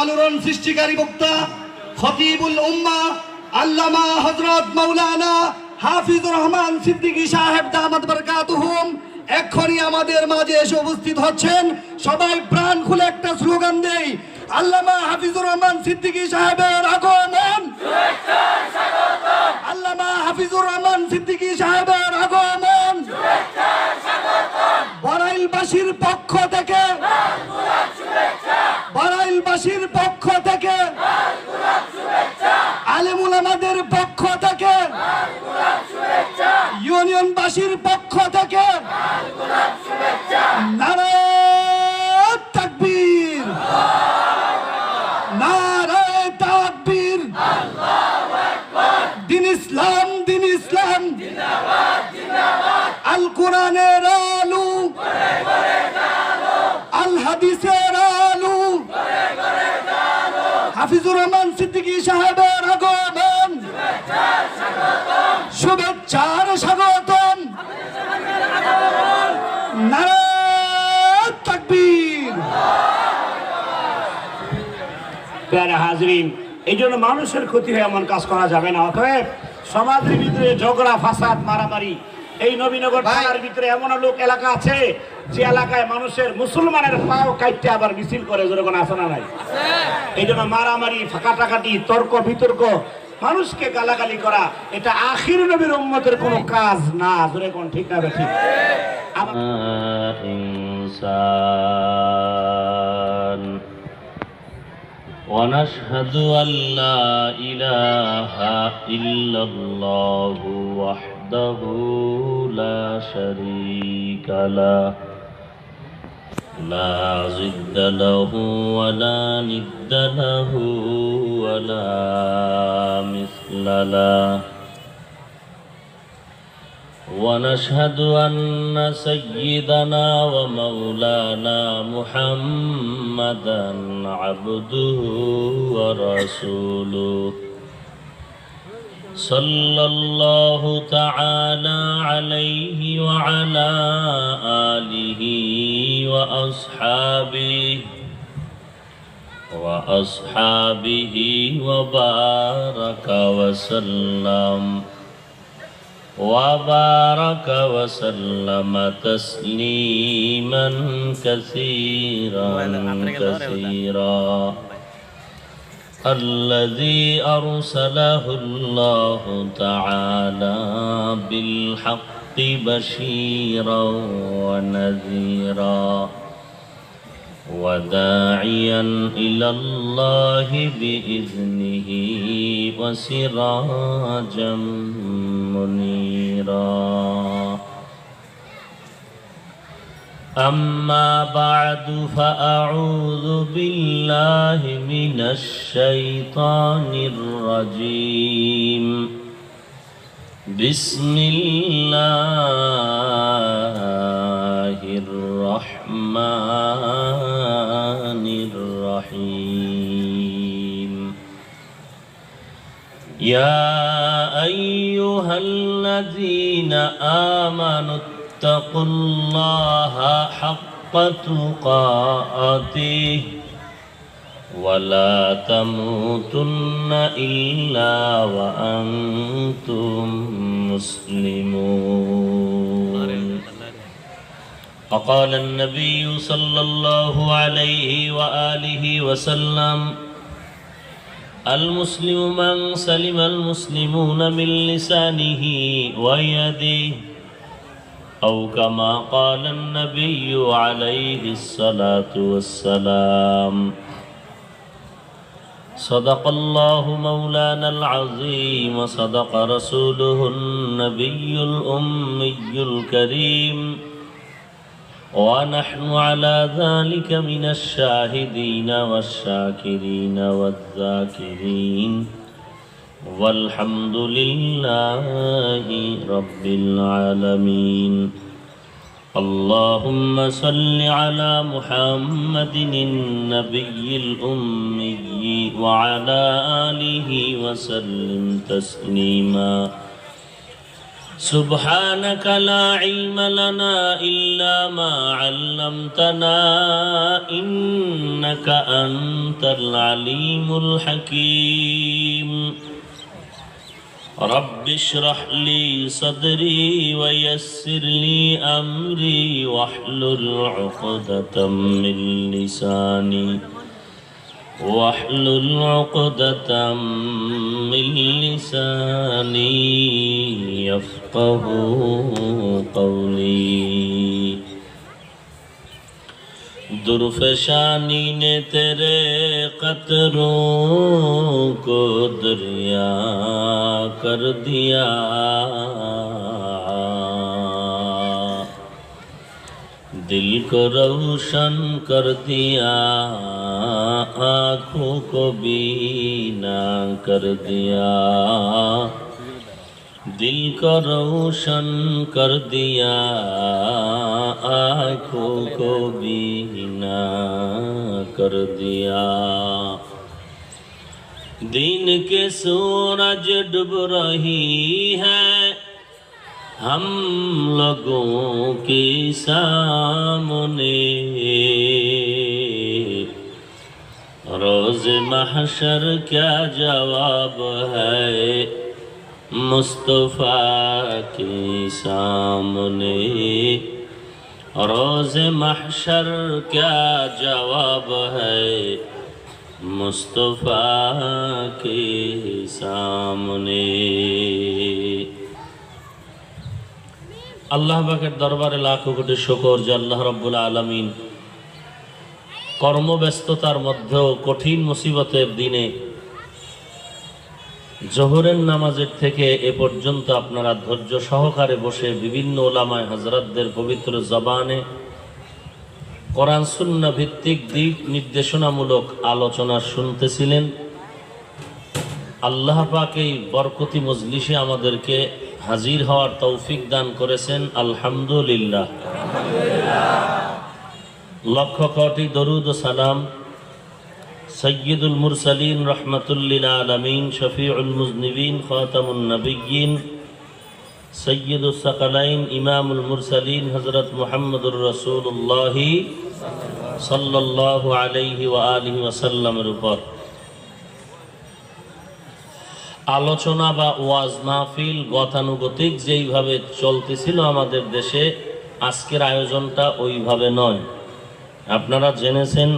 আলোড়ন সৃষ্টিকারী বক্তা খতিবুল উম্মাহ আল্লামা হযরত মাওলানা হাফিজুর রহমান সিদ্দিকী সাহেব দামাত বরকাতুহুম এক্ষুনি আমাদের মাঝে এসে উপস্থিত হচ্ছেন। সবাই প্রাণ খুলে একটা স্লোগান দেই, আল্লামা হাফিজুর রহমান সিদ্দিকী সাহেবের আগমন, আল্লামা হাফিজুর রহমান সিদ্দিকী সাহেবের আগমন। বড়াইলবাসীর পক্ষ থেকে, বড়াইলবাসীর পক্ষ থেকে, আলেম উলামাদের পক্ষ থেকে, ইউনিয়নবাসীর পক্ষ থেকে নারায়ে তাকবীর, নারায়ে তাকবীর। দিন ইসলাম, দিন ইসলাম, আল কোরআনের আলো, আল হাদিসের আলো, হাফিজুর রহমান সিদ্দিকী সাহেবের আগমন, শুভেচ্ছার স্বাগতম, নারায়ে তাকবীর। প্যারা হাজরিন, এই জন্য মানুষের ক্ষতি হয় এমন কাজ করা যাবে না। অতএব সমাজের ভিতরে ঝগড়া ফাসাদ মারামারি, এই নবীনগর থানার ভিতরে এমন লোক এলাকা আছে যে এলাকায় মানুষের মুসলমানের পাও কাটতে আবার মিছিল করে, যেরকম আছে না নাই? এই জন্য মারামারি ফাঁকাটাকাটি তর্ক বিতর্ক মানুষকে গালাগালি করা এটা আখির নবীর উম্মতের কোনো কাজ না, যেরকম ঠিক না ঠিক? ইনসান ونشهد أن لا إله إلا الله وحده لا شريك له لا ضد له ولا ند له ولا مثل له ونشهد أن سيدنا ومولانا محمدا عبده ورسوله صلى الله تعالى عليه وعلى آله وأصحابه وبارك وسلم تسليما كثيرا الذي أرسله الله تعالى بالحق بشيرا ونذيرا وداعيا إلى الله بإذنه وسراجا منيرا أما بعد فأعوذ بالله من الشيطان الرجيم بسم الله الرحمن الرحيم يا أيها الذين آمنوا اتقوا الله حق تقاته ولا تموتن إلا وأنتم مسلمون وقال النبي صلى الله عليه وآله وسلم المسلم من سلم المسلمون من لسانه ويده أو كما قال النبي عليه الصلاة والسلام صدق الله مولانا العظيم وصدق رسوله النبي الأمي الكريم ونحن على ذلك من الشاهدين والشاكرين والذاكرين والحمد لله رب العالمين اللهم صل على محمد النبي الأمي وعلى آله وسلم تسليما سبحانك لا علم لنا إلا ما علمتنا إنك أنت العليم الحكيم رب اشرح لي صدري ويسر لي أمري واحلل عقدة من لساني يفقه قولي درفشانی نے تیرے قطروں کو دریا کر دیا दिल को रोशन कर दिया आँखों को बीना कर दिया दिल को रोशन कर दिया आँखों को बीना कर दिया दिन के सूरज डूब रही है हम लोगों के सामने रोज़ महशर क्या जवाब है मुस्तफ़ा के सामने रोज़ महशर क्या जवाब है मुस्तफ़ा के सामने আল্লাহ পাকের দরবারে লাখো কোটি শুকর যে আল্লাহ রাব্বুল আলামিন কর্মব্যস্ততার মধ্যেও কঠিন মুসিবতের দিনে জোহরের নামাজের থেকে এ পর্যন্ত আপনারা ধৈর্য সহকারে বসে বিভিন্ন ওলামায়ে হযরতদের পবিত্র জবানে কোরআন সুন্নাহ ভিত্তিক দিক নির্দেশনামূলক আলোচনা শুনতেছিলেন। আল্লাহ পাক এই বরকতি মজলিসে আমাদেরকে হাজির হওয়ার তৌফিক দান করেছেন, আলহামদুলিল্লাহ। লক্ষ কোটি দরুদ ও সালাম সৈয়দুল মুরসালিন রহমাতুল্লিল আলামিন শফিউল মুজনিবিন খাতামুন নবিয়্যিন সৈয়দুস সাকালাইন ইমামুল মুরসালিন হযরত মুহাম্মদুর রাসূলুল্লাহ সাল্লাল্লাহু আলাইহি ওয়া আলিহি ওয়াসাল্লামের উপর আলোচনা বা ওয়াজ মাহফিল গতানুগতিক যেইভাবে চলতেছিল আমাদের দেশে, আজকের আয়োজনটা ওইভাবে নয়। আপনারা জেনেছেন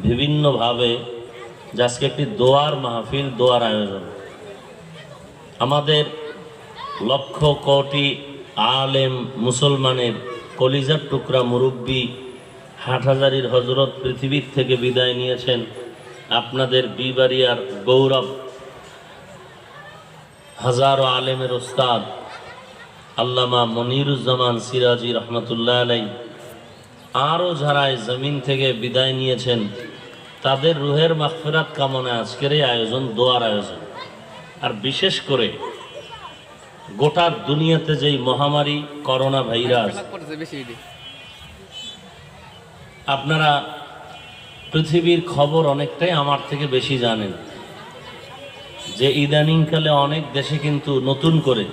বিভিন্নভাবে যে আজকে একটি দোয়ার মাহফিল, দোয়ার আয়োজন। আমাদের লক্ষ কোটি আলেম মুসলমানের কলিজার টুকরা মুরব্বী হাটহাজারীর হযরত পৃথিবীর থেকে বিদায় নিয়েছেন। আপনাদের বিবাড়িয়ার গৌরব হাজারো আলেমের ওস্তাদ আল্লামা মনিরুজ্জামান সিরাজি রহমতুল্লাহ আলাই, আরও যারা জমিন থেকে বিদায় নিয়েছেন তাদের রুহের মাগফিরাত কামনায় আজকের এই আয়োজন, দোয়ার আয়োজন। আর বিশেষ করে গোটা দুনিয়াতে যেই মহামারী করোনা ভাইরাস, আপনারা পৃথিবীর খবর অনেকটাই আমার থেকে বেশি জানেন যে ইদানিংকালে অনেক দেশে কিন্তু নতুন করে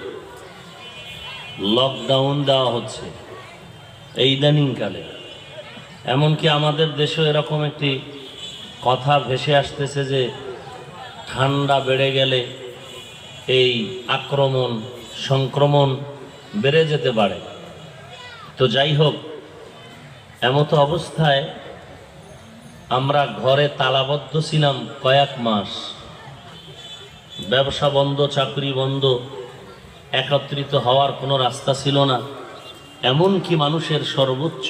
লকডাউন দেওয়া হচ্ছে। এই ইদানিংকালে এমনকি আমাদের দেশেও এরকম একটি কথা ভেসে আসতেছে যে ঠান্ডা বেড়ে গেলে এই আক্রমণ সংক্রমণ বেড়ে যেতে পারে। তো যাই হোক, এমতো অবস্থায় আমরা ঘরে তালাবদ্ধ ছিলাম কয়েক মাস, ব্যবসা বন্ধ, চাকরি বন্ধ, একত্রিত হওয়ার কোনো রাস্তা ছিল না। এমনকি মানুষের সর্বোচ্চ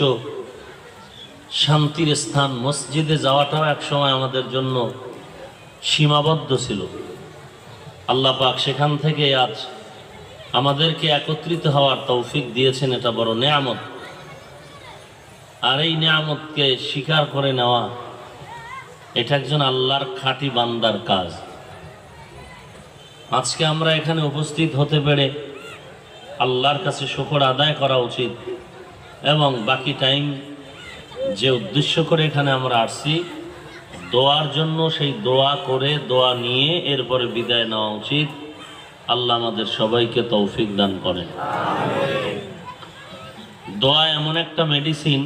শান্তির স্থান মসজিদে যাওয়াটাও একসময় আমাদের জন্য সীমাবদ্ধ ছিল। আল্লাহ পাক সেখান থেকে আজ আমাদেরকে একত্রিত হওয়ার তৌফিক দিয়েছেন, এটা বড় নেয়ামত। আর এই নেয়ামতকে স্বীকার করে নেওয়া, এটা একজন আল্লাহর খাঁটি বান্দার কাজ। আজকে আমরা এখানে উপস্থিত হতে পেরে আল্লাহর কাছে শুকর আদায় করা উচিত, এবং বাকি টাইম যে উদ্দেশ্য করে এখানে আমরা আসছি দোয়ার জন্য, সেই দোয়া করে, দোয়া নিয়ে এরপরে বিদায় নেওয়া উচিত। আল্লাহ আমাদের সবাইকে তৌফিক দান করেন। দোয়া এমন একটা মেডিসিন,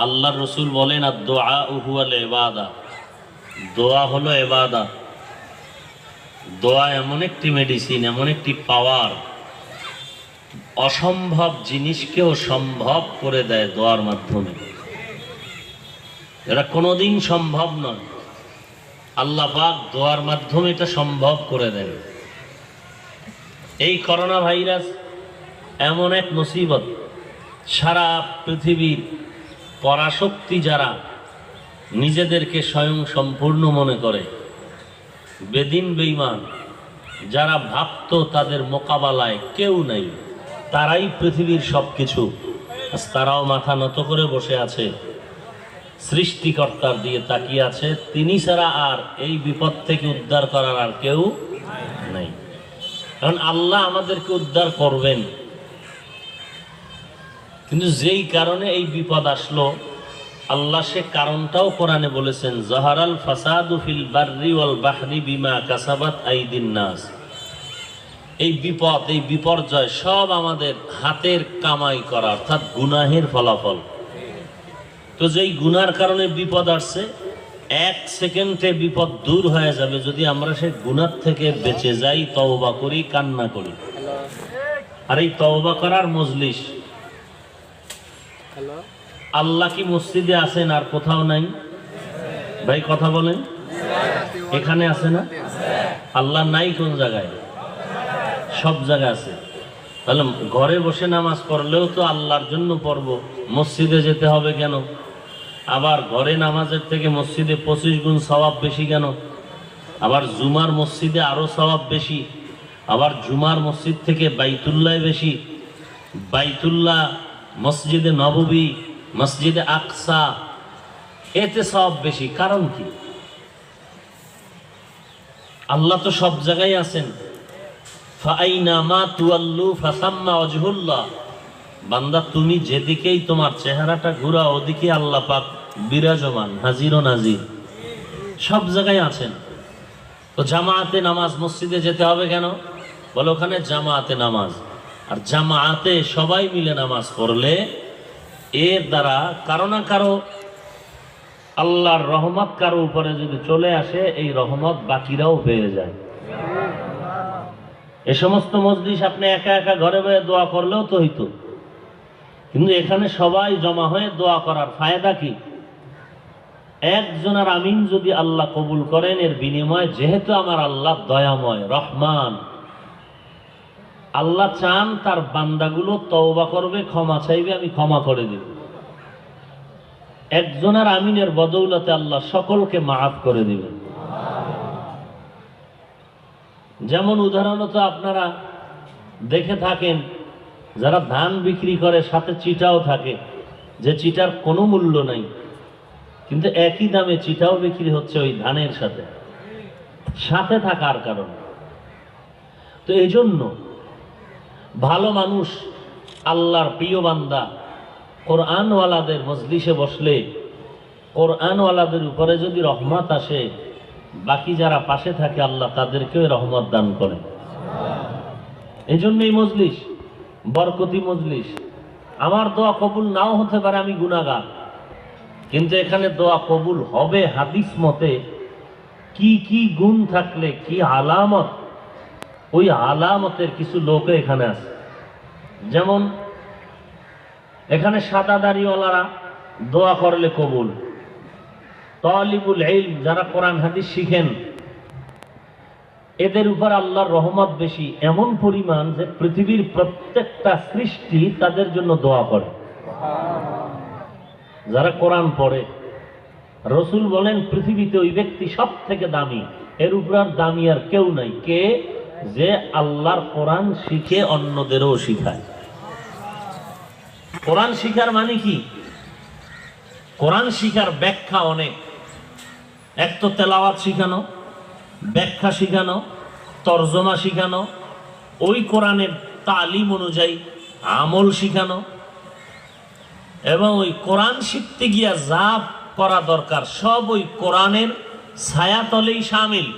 আল্লাহর রসুল বলেন আর দোয়া হুয়াল ইবাদা, দোয়া হলো ইবাদত। দোয়া এমন একটি মেডিসিন, এমন একটি পাওয়ার, অসম্ভব জিনিসকেও সম্ভব করে দেয় দোয়ার মাধ্যমে। এটা কোনোদিন সম্ভব নয়, আল্লাহ পাক দোয়ার মাধ্যমে এটা সম্ভব করে দেয়। এই করোনা ভাইরাস এমন এক মুসিবত, সারা পৃথিবীর পরাশক্তি যারা নিজেদেরকে স্বয়ং সম্পূর্ণ মনে করে, বেদিন বেঈমান যারা ভাবত তাদের মোকাবেলায় কেউ নাই, তারাই পৃথিবীর সব কিছু, তারাও মাথা নত করে বসে আছে, সৃষ্টিকর্তার দিয়ে তাকিয়ে আছে। তিনি ছাড়া আর এই বিপদ থেকে উদ্ধার করার আর কেউ নাই। কারণ আল্লাহ আমাদেরকে উদ্ধার করবেন, কিন্তু যেই কারণে এই বিপদ আসলো আল্লাহ সে কারণটাও কোরআনে বলেছেন, জাহারাল ফাসাদু ফিল বাররি ওয়াল বাহরি বিমা কাসাবাত আইদিন নাস। এই বিপদ, এই বিপর্যয় সব আমাদের হাতের কামাই করা, অর্থাৎ গুনাহের ফলাফল। তো যেই গুনার কারণে বিপদ আসছে, এক সেকেন্ডে বিপদ দূর হয়ে যাবে যদি আমরা সেই গুনার থেকে বেঁচে যাই, তওবা করি, কান্না করি। আর এই তওবা করার মজলিস, আল্লাহ কি মসজিদে আছেন আর কোথাও নাই? ভাই কথা বলেন, এখানে আছে না? আল্লাহ নাই কোন জায়গায়? সব জায়গায় আছে। তাহলে ঘরে বসে নামাজ পড়লেও তো আল্লাহর জন্য পড়বো, মসজিদে যেতে হবে কেন? আবার ঘরে নামাজের থেকে মসজিদে 25 গুণ সওয়াব বেশি কেন? আবার জুমার মসজিদে আরো সওয়াব বেশি, আবার জুমার মসজিদ থেকে বাইতুল্লাহ বেশি, বাইতুল্লাহ, মসজিদে নববী, মসজিদে আকসা, এতে সওয়াব বেশি। কারণ কি? আল্লাহ তো সব জায়গায় আছেন। ফাআইনামা তুয়াল্লু ফাসাম্মা ওয়াজহুল্লাহ। বান্দা তুমি যেদিকেই তোমার চেহারাটা ঘুরাও ওদিকে আল্লাহ পাক বিরাজমান, হাজির ও নাজির, সব জায়গায় আছেন। তো জামাতে নামাজ, মসজিদে যেতে হবে কেন? বলে ওখানে জামাতে নামাজ। আর জামাতে সবাই মিলে নামাজ পড়লে এর দ্বারা কারো না কারো আল্লাহর রহমত কারো উপরে যদি চলে আসে, এই রহমত বাকিরাও পেয়ে যায়। এ সমস্ত মজলিস আপনি একা একা ঘরে বসে দোয়া করলেও তো হইতো, কিন্তু এখানে সবাই জমা হয়ে দোয়া করার ফায়দা কি? একজনের আমিন যদি আল্লাহ কবুল করেন, এর বিনিময়ে যেহেতু আমার আল্লাহ দয়াময়, রহমান, আল্লাহ চান তার বান্দাগুলো তওবা করবে, ক্ষমা চাইবে, আমি ক্ষমা করে দিব। একজনের আমিনের বদৌলতে আল্লাহ সকলকে মাফ করে দিবেন। যেমন উদাহরণত আপনারা দেখে থাকেন, যারা ধান বিক্রি করে সাথে চিটাও থাকে, যে চিটার কোনো মূল্য নাই, কিন্তু একই দামে চিটাও বিক্রি হচ্ছে ওই ধানের সাথে, সাথে থাকার কারণ। তো এই জন্য ভালো মানুষ, আল্লাহর প্রিয় বান্দা, কোরআনওয়ালাদের মজলিসে বসলে কোরআনওয়ালাদের উপরে যদি রহমত আসে, বাকি যারা পাশে থাকে আল্লাহ তাদেরকেও রহমত দান করেন। এই জন্য এই মজলিস বরকতি মজলিস। আমার দোয়া কবুল নাও হতে পারে, আমি গুনাহগার, কিন্তু এখানে দোয়া কবুল হবে হাদিস মতে কি কি গুণ থাকলে, কি আলামত, ওই আলামতের কিছু লোক এখানে আছে। যেমন এখানে সাদা দাড়িওয়ালারা দোয়া করলে কবুল, তালিবুল ইলম যারা কোরআন হাদিস শিখেন, এদের উপর আল্লাহর রহমত বেশি, এমন পরিমাণ যে পৃথিবীর প্রত্যেকটা সৃষ্টি তাদের জন্য দোয়া করে। যারা কোরআন পড়ে, রসুল বলেন পৃথিবীতে ওই ব্যক্তি সব থেকে দামি, এর উপর আর দামি আর কেউ নাই। কে? যে আল্লাহর কোরআন শিখে অন্যদেরও শিখায়। কোরআন শিখার মানে কি? কোরআন শিখার ব্যাখ্যা অনেক। এক তো তেলাওয়াত শিখানো, ব্যাখ্যা শিখানো, তর্জমা শিখানো, ওই কোরআনের তালিম অনুযায়ী আমল শিখানো, এবং ওই কোরআন শিখতে গিয়া যা করা দরকার সব ওই কোরআনের ছায়াতলেই শামিল।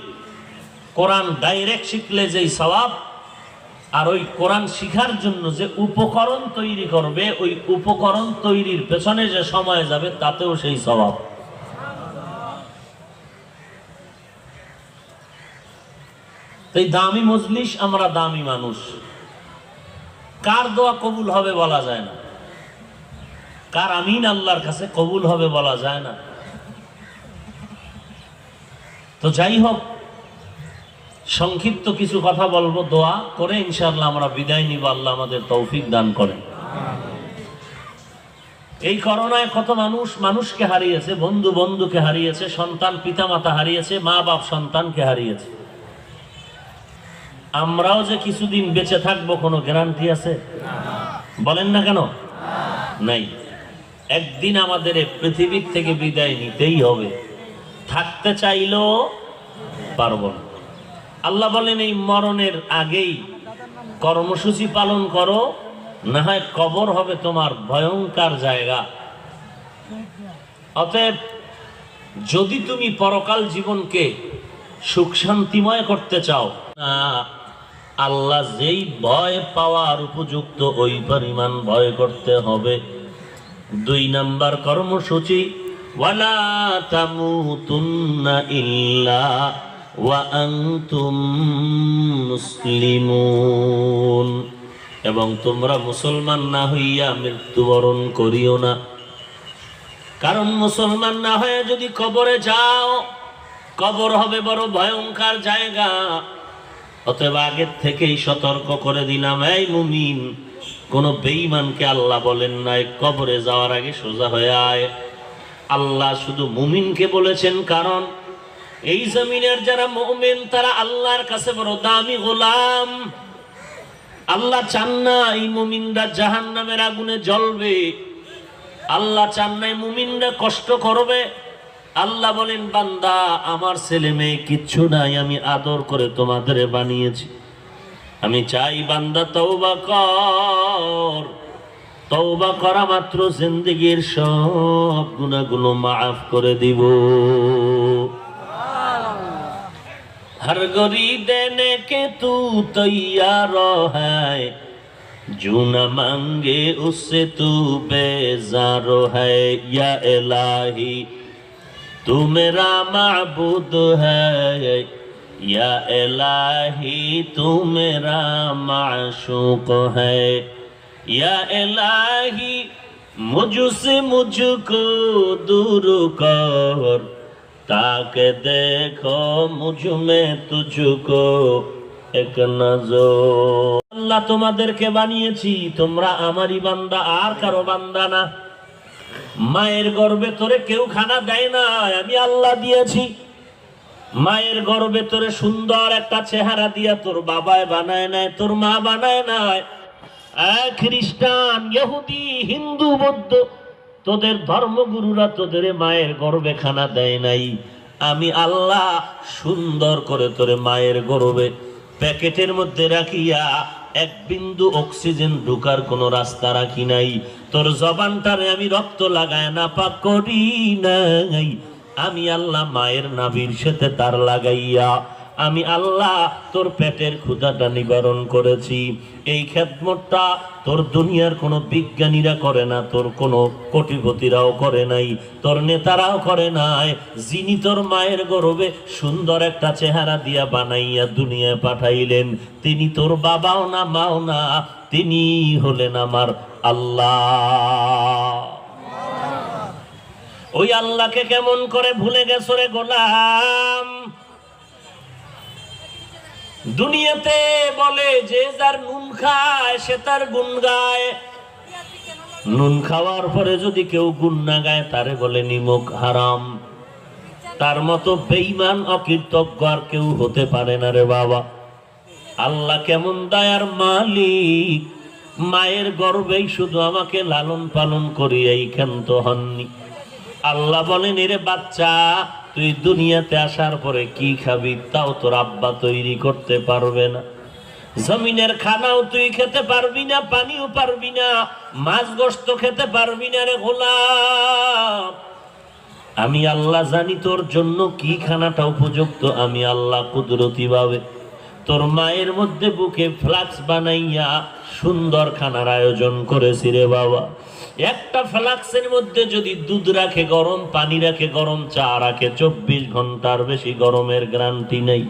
কোরআন ডাইরেক্ট শিখলে যেই সওয়াব, আর ওই কোরআন শিখার জন্য যে উপকরণ তৈরি করবে, ওই উপকরণ তৈরির পেছনে যে সময় যাবে তাতেও সেই স্বভাব। এই দামি মজলিস, আমরা দামি মানুষ, কার দোয়া কবুল হবে বলা যায় না, কার আমিন আল্লাহর কাছে কবুল হবে বলা যায় না। তো যাই হোক, সংক্ষিপ্ত কিছু কথা বলবো, দোয়া করে ইনশাআল্লাহ আমরা বিদায় নিব। আল্লাহ আমাদের তৌফিক দান করেন। এই করোনায় কত মানুষ মানুষকে হারিয়েছে, বন্ধু বন্ধুকে হারিয়েছে, সন্তান পিতামাতা হারিয়েছে, মা বাপ সন্তানকে হারিয়েছে। আমরাও যে কিছুদিন বেঁচে থাকবো কোনো গ্যারান্টি আছে? বলেন না কেন? নাই। একদিন আমাদের এই পৃথিবীর থেকে বিদায় নিতেই হবে, থাকতে চাইলেও পারব না। আল্লাহ বলেন এই মরণের আগেই কর্মসূচি পালন করো, না হয় কবর হবে তোমার ভয়ঙ্কর জায়গা। অতএব যদি তুমি পরকাল জীবনকে সুখ শান্তিময় করতে চাও, না, আল্লাহ যেই ভয় পাওয়ার উপযুক্ত ওই পরিমাণ ভয় করতে হবে। 2 নাম্বার কর্মসূচি, ওয়ালা তামুতুন্না ইল্লা ওয়া আনতুম মুসলিমুন, এবং তোমরা মুসলমান না হইয়া মৃত্যুবরণ করিও না। কারণ মুসলমান না হয়ে যদি কবরে যাও, কবর হবে বড় ভয়ঙ্কর জায়গা। অতএব আগের থেকেই সতর্ক করে দিলাম, এই মুমিন, কোন বেঈমানকে আল্লাহ বলেন নাই কবরে যাওয়ার আগে সোজা হয়ে আয়। আল্লাহ শুধু মুমিনকে বলেছেন, কারণ এই জমিনের যারা মুমিন তারা আল্লাহর কাছে বড় দামি গোলাম। আল্লাহ চান না এই মুমিনরা জাহান্নামের আগুনে জ্বলবে, আল্লাহ চান না এই মুমিনরা কষ্ট করবে। আল্লাহ বলেন, বান্দা, আমার ছেলে মেয়ে কিচ্ছু নাই, আমি আদর করে তোমাদের বানিয়েছি, আমি চাই বান্দা তওবা কর। তওবা করা মাত্র জিন্দেগীর সব গুনাহগুলো মাফ করে দিব। हर गरी देने के तू तैयार है, जो न मांगे उससे तू बेजार है। या इलाही तू मेरा माबूद है, या इलाही तू मेरा माशूक है। या इलाही मुझसे मुझको दूर कर, ताके देखो मुझ में तुझको एक नजर। আল্লাহ তোমাদেরকে বানিয়েছি, তোমরা আমারই বান্দা, আর কারো বান্দা না। মায়ের গর্ভে তোরে কেউ খানা দেয় না, আমি আল্লাহ দিয়েছি। মায়ের গর্ভে তোরে সুন্দর একটা চেহারা দিয়া তোর বাবায় বানায় নাই, তোর মা বানায় নাই। খ্রিস্টান, ইহুদি, হিন্দু, বৌদ্ধ, তোদের ধর্মগুরুরা তোদের মায়ের গর্ভে খানা দেয় নাই। আমি আল্লাহ সুন্দর করে তোরে মায়ের গর্ভে প্যাকেটের মধ্যে রাখিয়া এক বিন্দু অক্সিজেন ঢুকার কোনো রাস্তা রাখি নাই। তোর জবানটারে আমি রক্ত লাগায় না পাক করি নাই। আমি আল্লাহ মায়ের নাভির সাথে তার লাগাইয়া আমি আল্লাহ তোর পেটের ক্ষুধাটা নিবারণ করেছি। এই খেদমতটা তোর দুনিয়ার কোনো বিজ্ঞানীরা করে না, তোর কোনো কোটিপতিরাও করে নাই, তোর নেতারাও করে নাই। যিনি তোর মায়ের গর্ভে সুন্দর একটা চেহারা দিয়া বানাইয়া দুনিয়ায় পাঠাইলেন, তিনি তোর বাবাও না মাও না, তিনি হলেন আমার আল্লাহ। ওই আল্লাহকে কেমন করে ভুলে গেছো রে গোলাম? দুনিয়াতে বলে যে যার নুন খায় সে তার গুণ গায়, নুন খাওয়ার পরে যদি কেউ গুণ না গায় তারে বলে নিমক হারাম। তার মতো বেঈমান অকৃতজ্ঞ আর কেউ হতে পারে না রে বাবা। আল্লাহ কেমন দয়ার মালিক, মায়ের গর্ভেই শুধু আমাকে লালন পালন করি এই ক্ষান্ত হননি। আল্লাহ বলেন, এরে বাচ্চা, তুই দুনিয়াতে আসার পরে কি খাবি তাও তোর আব্বা তৈরি করতে পারবে না। জমিনের খানাও তুই খেতে পারবি না, পানিও পারবি না, মাছ গোশত খেতে পারবি না রে গোলাম। আমি আল্লাহ জানি তোর জন্য কি খানাটা উপযুক্ত। আমি আল্লাহ কুদরতি ভাবে তোর মায়ের মধ্যে বুকে ফ্লাক্স বানাইয়া সুন্দর খানার আয়োজন করেছি রে বাবা। একটা ফ্লাক্সের মধ্যে যদি দুধ রাখে গরম, পানি রাখে গরম, চা রাখে 24 ঘন্টার বেশি গরমের গ্যারান্টি নেই।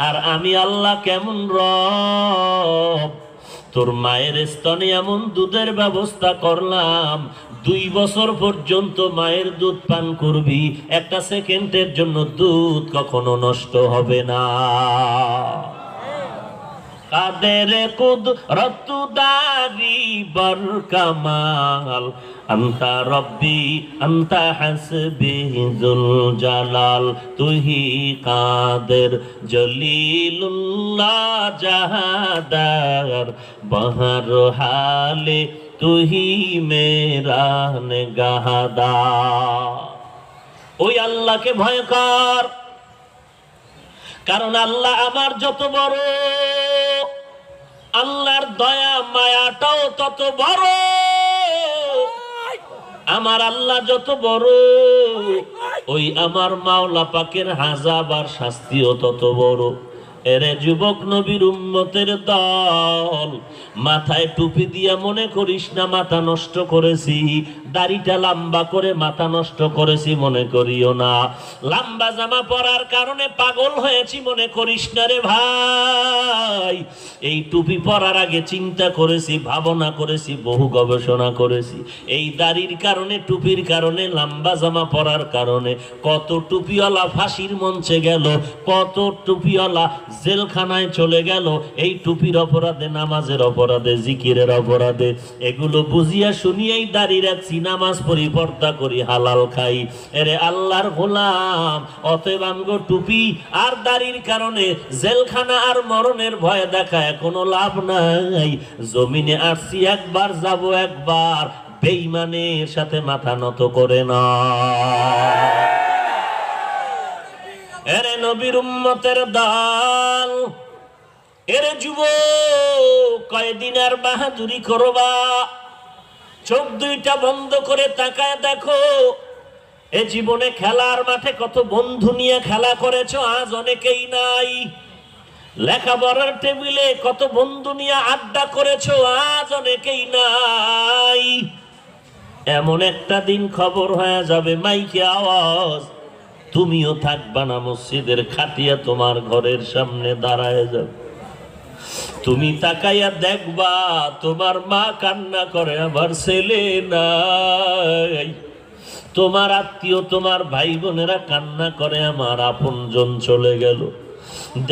আর আমি আল্লাহ কেমন রব, তোর মায়ের স্তনে এমন দুধের ব্যবস্থা করলাম, 2 বছর পর্যন্ত মায়ের দুধ পান করবি, একটা সেকেন্ডের জন্য দুধ কখনো নষ্ট হবে না। কাদের কুদরত দারি বর কামাল, আন্তা রব্বি আন্তা হাসবি যুল জালাল, তুহি কাদের জলিলুল্লাহ জাহাদার, বহর হালে তুহি মেরা নেগাহদা। ওই আল্লাহকে ভয় কর, কারণ আল্লাহ আমার যত বড়, আল্লাহর দয়া মায়াটাও তত বড়। আমার আল্লাহ যত বড়, ওই আমার মাওলা পাকের আযাব আর শাস্তিও তত বড়। এরে যুবক নবীর উম্মতের দল, মাথায় টুপি দিয়া মনে করিস না মাথা নষ্ট করেছি, দাড়িটা লম্বা করে মাথা নষ্ট করেছি মনে করিও না, লম্বা জামা পরার কারণে পাগল হয়েছি মনে করিস না রে ভাই। এই টুপি পরার আগে চিন্তা করেছি, ভাবনা করেছি, বহু গবেষণা করেছি। এই দাড়ির কারণে, টুপির কারণে, লম্বা জামা পরার কারণে কত টুপিওয়ালা ফাঁসির মঞ্চে গেল, কত টুপিওয়ালা জেলখানায় চলে গেল, এই টুপির অপরাধে, নামাজের অপরাধে, জিকিরের অপরাধে। এগুলো বুঝিয়া শুনিয়েই দাঁড়িয়ে রাখছি, নামাজ পড়ি, পর্দা করি, হালাল খাই। এরে আল্লাহর গোলাম, অতএব আমগো টুপি আর দাড়ির কারণে জেলখানা আর মরণের ভয় দেখায় কোনো লাভ নাই। জমিনে আসছি একবার, যাব একবার, বেঈমানের সাথে মাথা নত করে না। এরে নবীর উম্মতের দল, এরে যুবক, কয়দিন আর বাহাদুরি করবা? চোখ দুইটা বন্ধ করে তাকায় দেখো, এ জীবনে খেলার মাঠে কত বন্ধু নিয়ে খেলা করেছো, আজ অনেকেই নাই। লেখাপড়ার টেবিলে কত বন্ধু নিয়ে আড্ডা করেছো, আজ অনেকেই নাই। এমন একটা দিন খবর হয়ে যাবে, মাইকে আওয়াজ, তুমিও থাকবা না, মসজিদের খাটিয়া তোমার ঘরের সামনে দাঁড়ায় যাবে। তুমি তাকাইয়া দেখবা, তোমার মা কান্না করে, আমার ছেলে নাই। তোমার আত্মীয়, তোমার ভাই বোনেরা কান্না করে, আমার আপনজন চলে গেল।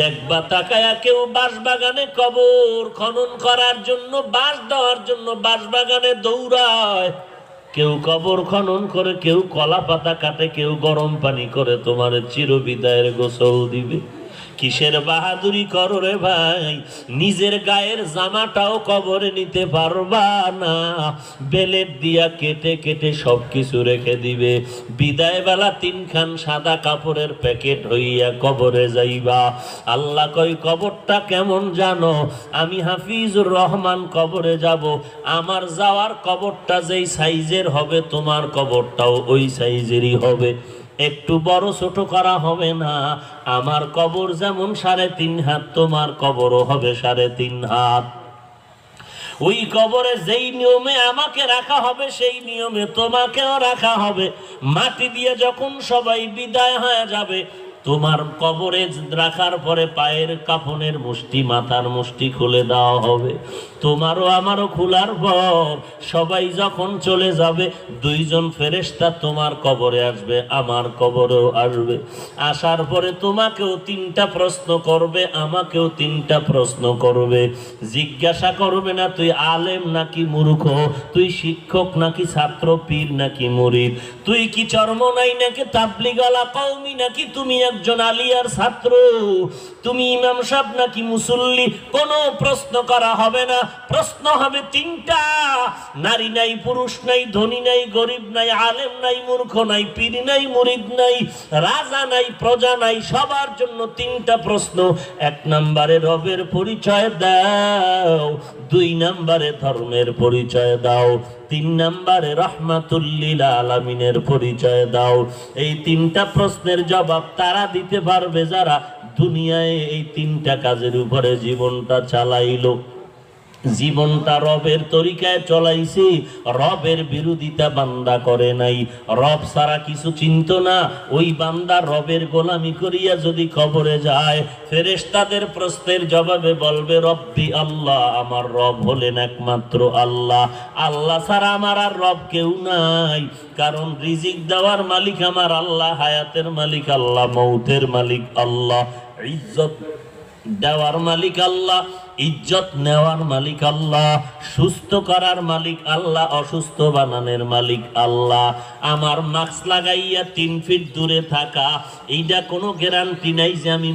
দেখবা তাকায়া কেউ বাঁশবাগানে কবর খনন করার জন্য, বাঁশ দেওয়ার জন্য বাঁশবাগানে দৌড়ায়। কেউ কবর খনন করে, কেউ কলা পাতা কাটে, কেউ গরম পানি করে তোমার চিরবিদায়ের গোসল দিবে। কিসের বাহাদুরি করো রে ভাই? নিজের গায়ের জামাটাও কবরে নিতে পারবা না, বেলেট দিয়া কেটে কেটে সবকিছু রেখে দিবে। বিদায় বেলা 3 খান সাদা কাপড়ের প্যাকেট হইয়া কবরে যাইবা। আল্লাহ কই কবরটা কেমন জানো? আমি হাফিজুর রহমান কবরে যাব, আমার যাওয়ার কবরটা যেই সাইজের হবে, তোমার কবরটাও ওই সাইজেরই হবে, একটু বড় ছোট করা হবে না। আমার কবর যেমন 3.5 হাত, তোমার কবরও হবে 3.5 হাত। ওই কবরে যেই নিয়মে আমাকে রাখা হবে, সেই নিয়মে তোমাকেও রাখা হবে। মাটি দিয়ে যখন সবাই বিদায় হয়ে যাবে, তোমার কবরে রাখার পরে পায়ের কাফনের মুষ্টি, মাথার মুষ্টি খুলে দেওয়া হবে। তোমারও আমারও খোলার পর সবাই যখন চলে যাবে, 2 জন ফেরেশতা তোমার কবরে আসবে, আমার কবরেও আসবে। আসার পরে তোমাকেও 3টা প্রশ্ন করবে, আমাকেও 3টা প্রশ্ন করবে। জিজ্ঞাসা করবে না তুই আলেম নাকি মূর্খ, তুই শিক্ষক নাকি ছাত্র, পীর নাকি মুরিদ, তুই কি চরমনাই নাকি তাবলিগওয়ালা কওমি, নাকি তুমি একজন আলিয়ার ছাত্র, তুমি ইমাম সাহেব নাকি মুসল্লি। কোনো প্রশ্ন করা হবে না। প্রশ্ন হবে 3টা। নারী নাই, পুরুষ নাই, ধনী নাই, গরিব নাই, আলেম নাই, মূর্খ নাই, পীর নাই, মুরিদ নাই, রাজা নাই, প্রজা নাই, সবার জন্য 3টা প্রশ্ন। 1 নম্বরে রবের পরিচয় দাও, 2 নম্বরে ধর্মের পরিচয় দাও, তিন নম্বরে রাহমাতুল লিল আলামিনের পরিচয় দাও। এই তিনটা প্রশ্নের জবাব তারা দিতে পারবে যারা দুনিয়ায় এই তিনটা কাজের উপরে জীবনটা চালাইলো, জীবনটা রবের তরিকায় চলাইছি, রবের বিরোধিতা বান্দা করে নাই, রব সারা কিছু চিন্ত না, ওই বান্দা রবের গোলামি করিয়া যদি কবরে যায়, ফেরেশতাদের প্রশ্নের জবাবে বলবে রব্বি আল্লাহ, আমার রব হলেন একমাত্র আল্লাহ, আল্লাহ ছাড়া আমার আর রব কেউ নাই। কারণ রিজিক দেওয়ার মালিক আমার আল্লাহ, হায়াতের মালিক আল্লাহ, মৌতের মালিক আল্লাহ, ইজ্জত দেওয়ার মালিক আল্লাহ, ইজ্জত নেওয়ার মালিক আল্লাহ, সুস্থ করার মালিক আল্লাহ, অসুস্থ বানানোর মালিক আল্লাহ। আমার মাস্ক লাগাইয়া 3 ফিট দূরে থাকা, এইটা কোনো গ্যারান্টি নাই যে আমি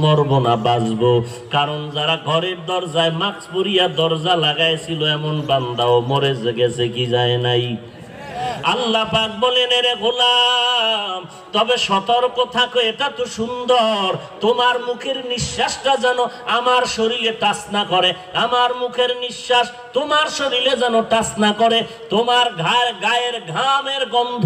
মরব না, বাঁচবো। কারণ যারা ঘরের দরজায় মাস্ক পরিয়া দরজা লাগাইছিল এমন বান্দাও মরে গেছে কি যায় নাই। আল্লাহ পাক বলেন, রে গোলাম তবে সতর্ক থাকো, এটা তো সুন্দর, তোমার মুখের নিঃশ্বাসটা যেন আমার শরীরে টাচ না করে, আমার মুখের নিঃশ্বাস তোমার শরীরে যেন টাচ না করে, তোমার গায়ের ঘামের গন্ধ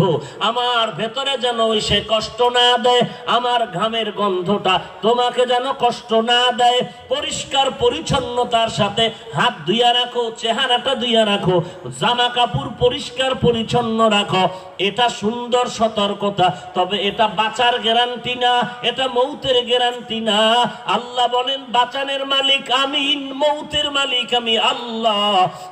আমার ভেতরে যেন সে কষ্ট না দেয়, আমার ঘামের গন্ধটা তোমাকে যেন কষ্ট না দেয়। পরিষ্কার পরিচ্ছন্নতার সাথে হাত ধুইয়া রাখো, চেহারাটা ধুইয়া রাখো, জামা কাপড় পরিষ্কার পরিচ্ছন্ন রাখো। এটা সুন্দর সতর্কতা, তবে এটা বাঁচার গ্যারান্টি না, এটা মৌতের গ্যারান্টি না। আল্লাহ বলেন বাঁচানোর মালিক আমি, মৌতের মালিক আমি আল্লাহ।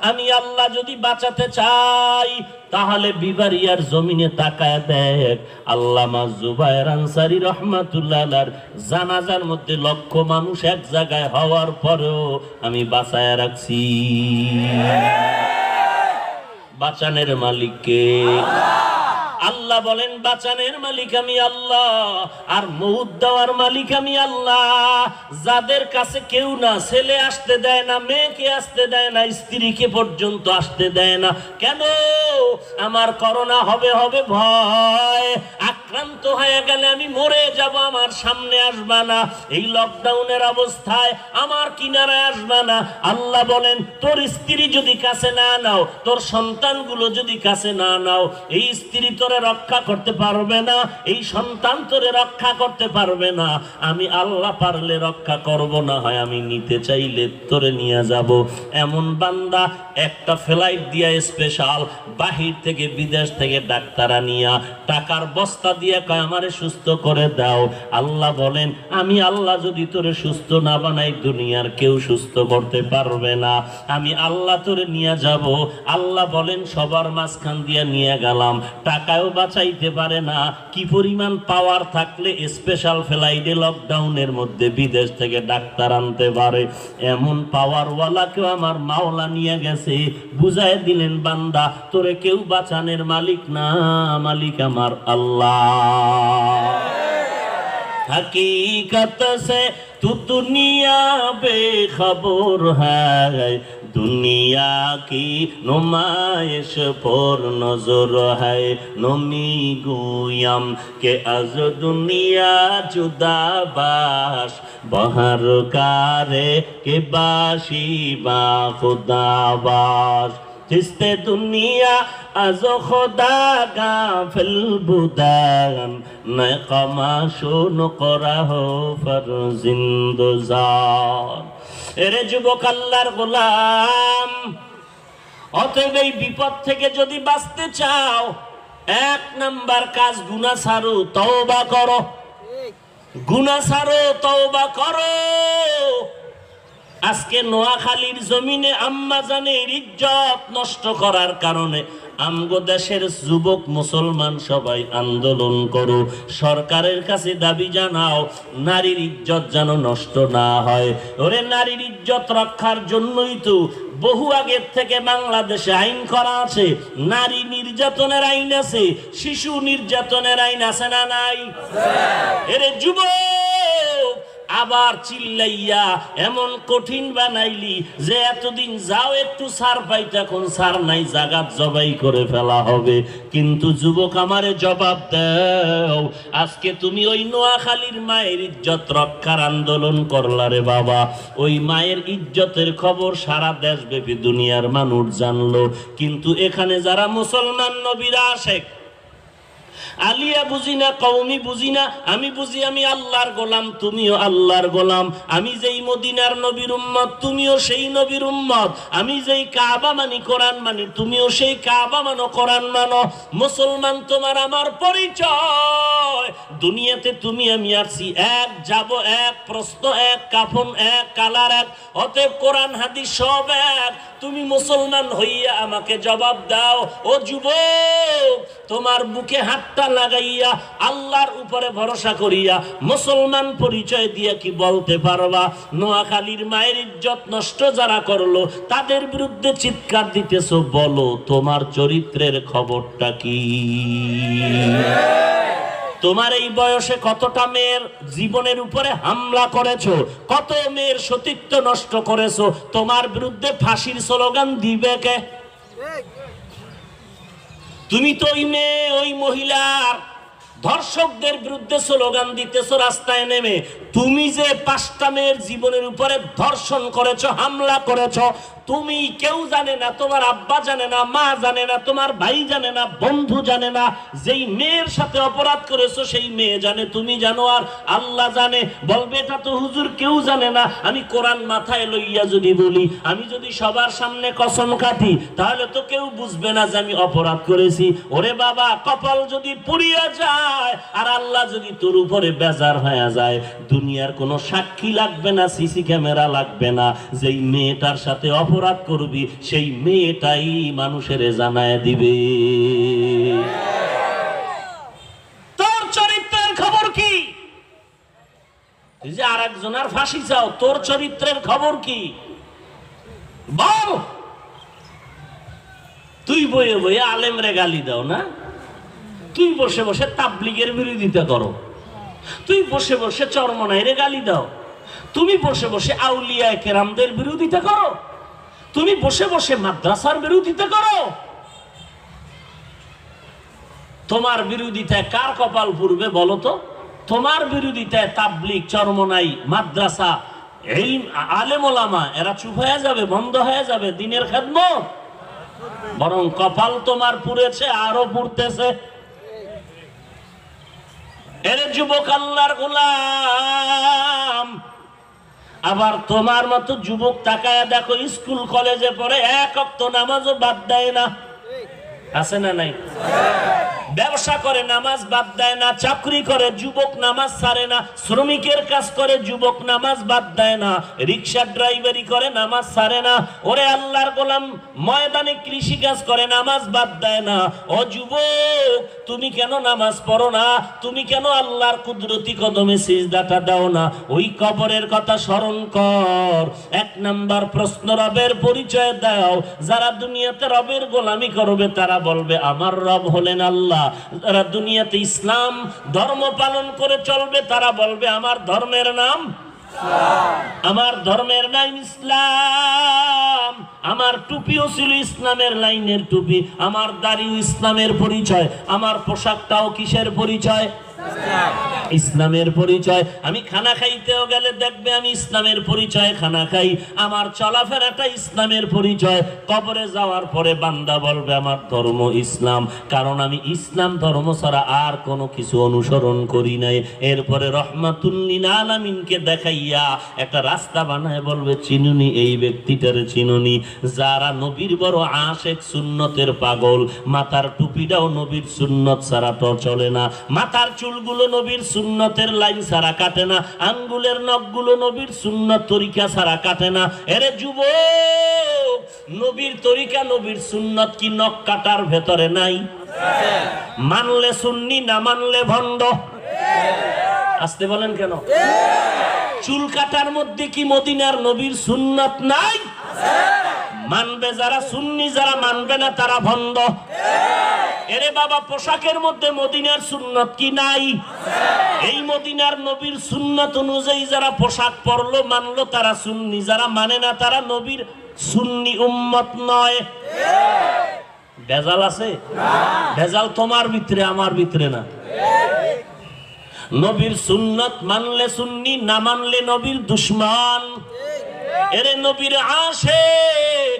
আমি আল্লাহ যদি বাঁচাতে চাই তাহলে বিবারিয়ার জমিনে তাকায় দেখ, আল্লামা জুবায়ের আনসারী রাহমাতুল্লাহ আলাইহির জানাজার মধ্যে লক্ষ মানুষ এক জায়গায় হওয়ার পরেও আমি বাঁচায়া রাখছি। বাঁচানের মালিককে আল্লাহ বলেন, বাঁচানের মালিক আমি আল্লাহ, আর মউত দেওয়ার মালিক আমি আল্লাহ। যাদের কাছে কেউ না, ছেলে আসতে দেয় না, মেয়েকে আসতে দেয় না, স্ত্রীকে পর্যন্ত আসতে দেয় না, কেন? আমার করোনা হবে হবে ভয়, আক্রান্ত হয়ে গেলে আমি মরে যাব, আমার সামনে আসবা না, এই লকডাউনের অবস্থায় আমার কিনারায় আসবা না। আল্লাহ বলেন তোর স্ত্রী যদি কাছে না নাও, তোর সন্তানগুলো যদি কাছে না নাও, এই স্ত্রী তোরে রক্ষা করতে পারবে না, এই সন্তান তোরে রক্ষা করতে পারবে না। আমি আল্লাহ পারলে রক্ষা করব, না হয় আমি নিতে চাইলে তোরে নিয়ে যাব। এমন বান্দা একটা ফ্লাইট দিয়া স্পেশাল বাহির থেকে বিদেশ থেকে ডাক্তার আনিয়া টাকার বস্তা দিয়ে কয় আমারে সুস্থ করে দাও। আল্লাহ বলেন আমি আল্লাহ যদি তোরে সুস্থ না বানাই, দুনিয়ার কেউ সুস্থ করতে পারবে না। আমি আল্লাহ তোরে নিয়ে যাব। আল্লাহ বলেন সবার মাঝখান দিয়ে নিয়ে গেলাম, টাকাও বাঁচাইতে পারে না। কি পরিমাণ পাওয়ার থাকলে স্পেশাল ফ্লাইটে লকডাউনের মধ্যে বিদেশ থেকে ডাক্তার আনতে পারে? এমন পাওয়ারওয়ালাকেও আমার মাওলা নিয়ে গেছে। বুঝাই দিলেন বান্দা তোরে কেউ বাঁচানের মালিক না, মালিক আমার আল্লাহ। हकीकत से तू दुनिया बेखबर है, दुनिया की नुमाइश पर नजर है। नमी गुयम के अज दुनिया जुदा बाश, बहर कारे के बाशी बा खुदा बाश। जिसते दुनिया از خدا غافل بودن، نقماشون قره فرزند زار। এরে যুবক আল্লাহর গোলাম, অতএব এই বিপদ থেকে যদি বাঁচতে চাও, 1 নাম্বার কাজ গুনাহ ছাড়ো, তওবা করো। গুনাহ ছাড়ো, তওবা করো। আজকে নোয়াখালীর জমিনে আম্মা জানের ইজ্জত নষ্ট করার কারণে আমগো দেশের যুবক মুসলমান সবাই আন্দোলন করো, সরকারের কাছে দাবি জানাও নারীর ইজ্জত যেন নষ্ট না হয়। ওরে নারীর ইজ্জত রক্ষার জন্যই তো বহু আগের থেকে বাংলাদেশে আইন করা আছে। নারী নির্যাতনের আইন আছে, শিশু নির্যাতনের আইন আছে না নাই? এরে যুবক, আবার চিল্লাইয়া এমন কঠিন বানাইলি যে এতদিন যাও একটু সার পাইতে, এখন সার নাই, জাগাত জবাই করে ফেলা হবে। কিন্তু যুবক আমারে জবাব দাও, আজকে তুমি ওই নোয়াখালীর মায়ের ইজ্জত রক্ষার আন্দোলন করলা রে বাবা। ওই মায়ের ইজ্জতের খবর সারা দেশব্যাপী দুনিয়ার মানুষ জানলো, কিন্তু এখানে যারা মুসলমান নবীরা আশেক, আলিয়া বুঝি না, কওমি বুঝি না, আমি বুঝি আমি আল্লাহর গোলাম, তুমিও আল্লাহর গোলাম। আমি যেই মদিনার নবীর উম্মত, তুমিও সেই নবীর উম্মত। আমি যেই কাবা মানি, কোরআন মানি, তুমিও সেই কাবা মানো, কোরআন মানো। মুসলমান তোমার আমার পরিচয়। দুনিয়াতে তুমি আমি আসছি এক, যাব এক, প্রশ্ন এক, কাফন এক, কালার এক, অতএব কোরআন হাদিস সব এক। তুমি মুসলমান হইয়া আমাকে জবাব দাও। ও যুবক, তোমার বুকে হাতটা লাগাইয়া আল্লাহর উপরে ভরসা করিয়া মুসলমান পরিচয় দিয়া কি বলতে পারবা নোয়াখালীর মায়ের ইজ্জত নষ্ট যারা করলো তাদের বিরুদ্ধে চিৎকার দিতেছো? বলো তোমার চরিত্রের খবরটা কি? তোমার এই বয়সে কতটা মেয়ের জীবনের উপরে হামলা করেছো, কত মেয়ের সতীত্ব নষ্ট করেছো? তোমার বিরুদ্ধে ফাঁসির স্লোগান দিবে কে? তুমি তো ওই মেয়ে, ওই মহিলার ধর্ষকদের বিরুদ্ধে স্লোগান দিতেছো রাস্তায় নেমে। তুমি যে 5টা মেয়ের জীবনের উপরে ধর্ষণ করেছো, হামলা করেছো, তুমি কেউ জানে না, তোমার আব্বা জানে না, মা জানে না, তোমার ভাই জানে না, বন্ধু জানে না। যেই মেয়ের সাথে অপরাধ করেছো সেই মেয়ে জানে, তুমি জানো, আর আল্লাহ জানে। বলবে এটা তো হুজুর কেউ জানে না। আমি কোরআন মাথায় লইয়া যদি বলি, আমি যদি সবার সামনে কসম কাটি, তাহলে তো কেউ বুঝবে না যে আমি অপরাধ করেছি। ওরে বাবা, কপাল যদি পুড়িয়া যায় আর আল্লাহ যদি তোর উপরে বেজার হয়ে যায়, দুনিয়ার কোনো সাক্ষী লাগবে না, সিসি ক্যামেরা লাগবে না। যেই মেয়েটার সাথে অপরাধ করবি সেই মেয়েটাই মানুষের জানায় দিবে। তোর চরিত্রের খবর কি? তুই যে আর একজনের ফাঁসি চাও, তোর চরিত্রের খবর কি বল? তুই বইয়ে বইয়ে আলেমরে গালি দাও না, তুই বসে বসে তাবলীগের বিরোধিতা করো, তুই বসে বসে চরমনাইরে গালি দাও, তুমি বসে বসে আউলিয়া কেরামদের বিরোধিতা করো, তুমি বসে বসে মাদ্রাসার বিরোধিতা করো। তোমার বিরোধিতায় কার কপাল পুড়বে বলো তো? তোমার বিরোধিতায় তাবলীগ, চরমনাই, মাদ্রাসা, এই আলেম ওলামা এরা চুপ হয়ে যাবে, বন্ধ হয়ে যাবে দিনের খেদমত? বরং কপাল তোমার পুড়েছে, আরো পুড়তেছে। এর যুবক আল্লাহর গোলাম, আবার তোমার মতো যুবক তাকায় দেখো, স্কুল কলেজে পড়ে এক ওয়াক্ত নামাজও বাদ দেয় না, আছে না নাই? ব্যবসা করে নামাজ বাদ দেয় না, চাকরি করে যুবক নামাজ ছাড়ে না, শ্রমিকের কাজ করে যুবক নামাজ বাদ দেয় না, রিক্সা ড্রাইভারি করে নামাজ ছাড়ে না। ওরে আল্লাহর গোলাম, ময়দানে কৃষি কাজ করে নামাজ বাদ দেয় না। ও যুবক, তুমি কেন নামাজ পড়ো না? তুমি কেন আল্লাহর কুদরতি কদমে সিজদাটা দাও না? ওই কবরের কথা স্মরণ কর। 1 নাম্বার প্রশ্ন, রবের পরিচয় দাও। যারা দুনিয়াতে রবের গোলামি করবে তারা বলবে আমার রব হলেন আল্লাহ। যারা দুনিয়াতে ইসলাম ধর্ম পালন করে চলবে তারা বলবে আমার ধর্মের নাম, আমার ধর্মের নাম ইসলাম। আমার টুপিও ছিল ইসলামের লাইনের টুপি, আমার দাড়িও ইসলামের পরিচয়, আমার পোশাকটাও কিসের পরিচয়? ইসলামের পরিচয়। আমি খানা খাইতেও গেলে দেখবে আমি ইসলামের পরিচয় খানা খাই, আমার চলাফেরাটা ইসলামের পরিচয়। কবরে যাওয়ার পরে বান্দা বলবে আমার ধর্ম ইসলাম, কারণ আমি ইসলাম ধর্ম ছাড়া আর কোনো কিছু অনুসরণ করি নাই। এরপরে রহমাতুল লিল আলামিনকে দেখাইয়া একটা রাস্তা বানায় বলবে চিনুনি, এই ব্যক্তিটারে চিনুনি। যারা নবীর বড় আশেক, সুন্নতের পাগল, মাথার টুপিটাও নবীর সুন্নত ছাড়া তো চলে না, মাথার চুলগুলো নবীর সুন্নতের লাইন ছাড়া কাটে না, আঙ্গুলের নখগুলো নবীর সুন্নত তরিকা ছাড়া কাটে না। এরে যুবক, নবীর তরিকা, নবীর সুন্নত কি নখ কাটার ভেতরে নাই? মানলে সুন্নি, না মানলে ভণ্ড। আসতে বলেন কেন? চুল কাটার মধ্যে কি মদিনার নবীর সুন্নত নাই? মানবে যারা সুন্নি, যারা মানবে না তারা ভণ্ড। এরে বাবা, পোশাকের মধ্যে মদিনার সুন্নত কি নাই? এই মদিনার নবীর সুন্নত অনুযায়ী যারা পোশাক পরলো মানলো তারা সুন্নি, যারা মানে না তারা নবীর সুন্নি উম্মত নয়। ভেজাল আছে? ভেজাল তোমার ভিতরে, আমার ভিতরে না। নবীর সুন্নত মানলে সুন্নি, না মানলে নবীর দুশমন। এরে নবীর আশিক,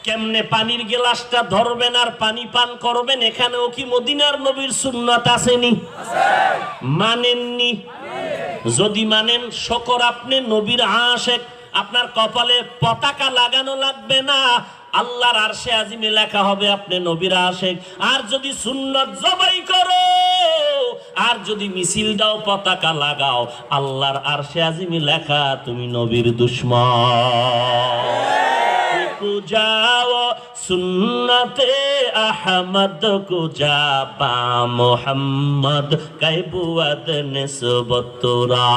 কেমনে পানির গ্লাসটা ধরবেন আর পানি পান করবেন, এখানেও কি মদিনার নবীর সুন্নত আসেনি? মানেননি? যদি মানেন শকর, আপনি নবীর আশিক। আপনার কপালে পতাকা লাগানো লাগবে না, আল্লাহর আরশে আজিমে লেখা হবে আপনি নবীর আশিক। আর যদি সুন্নত জবাই করো আর যদি মিছিল দাও, পতাকা লাগাও, আল্লাহর আরশে আজিমে লেখা তুমি নবীর দুশমন। যাও সুন্নতে আহমদ কো যাবা মোহাম্মদ কাইবুয়াদ নিসবতরা।